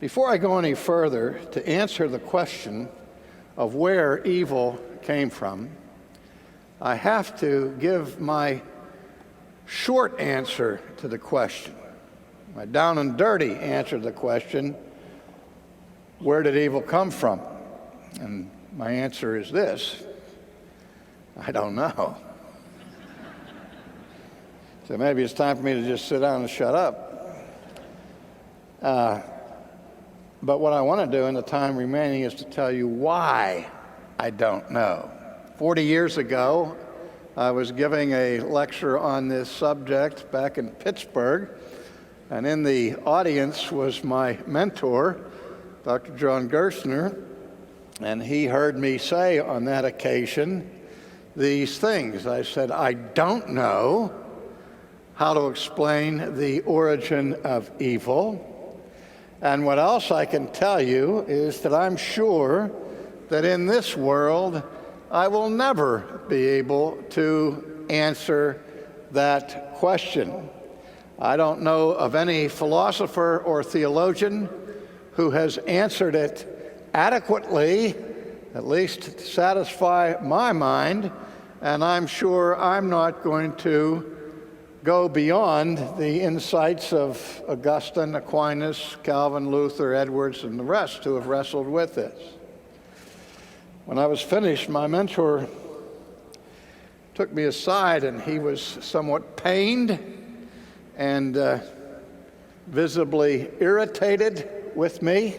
Before I go any further to answer the question of where evil came from, I have to give my short answer to the question, my down and dirty answer to the question, where did evil come from? And my answer is this: I don't know. So maybe it's time for me to just sit down and shut up. But what I want to do in the time remaining is to tell you why I don't know. 40 years ago, I was giving a lecture on this subject back in Pittsburgh, and in the audience was my mentor, Dr. John Gerstner, and he heard me say on that occasion these things. I said, I don't know how to explain the origin of evil. And what else I can tell you is that I'm sure that in this world, I will never be able to answer that question. I don't know of any philosopher or theologian who has answered it adequately, at least to satisfy my mind, and I'm sure I'm not going to go beyond the insights of Augustine, Aquinas, Calvin, Luther, Edwards, and the rest who have wrestled with this. When I was finished, my mentor took me aside, and he was somewhat pained and visibly irritated with me.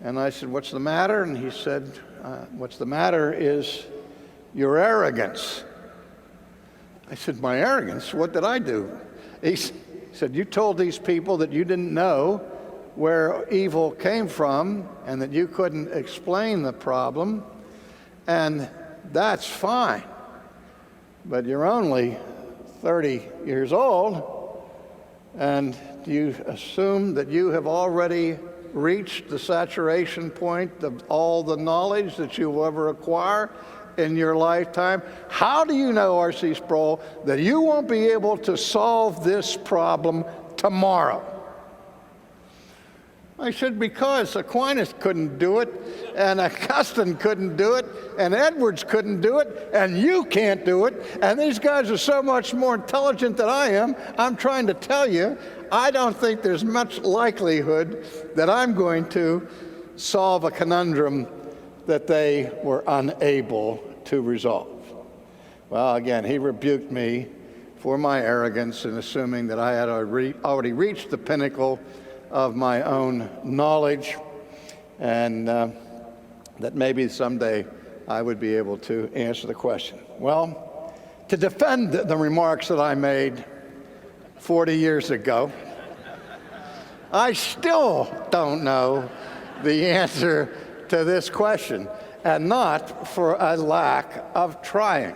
And I said, "What's the matter?" And he said, "What's the matter is your arrogance." I said, "My arrogance? What did I do?" He said, "You told these people that you didn't know where evil came from and that you couldn't explain the problem, and that's fine. But you're only 30 years old, and do you assume that you have already reached the saturation point of all the knowledge that you will ever acquire in your lifetime? How do you know, R.C. Sproul, that you won't be able to solve this problem tomorrow?" I said, "Because Aquinas couldn't do it, and Augustine couldn't do it, and Edwards couldn't do it, and you can't do it, and these guys are so much more intelligent than I am. I'm trying to tell you, I don't think there's much likelihood that I'm going to solve a conundrum that they were unable to resolve." Well, again, he rebuked me for my arrogance in assuming that I had already reached the pinnacle of my own knowledge, and that maybe someday I would be able to answer the question. Well, to defend the remarks that I made 40 years ago, I still don't know the answer to this question, and not for a lack of trying.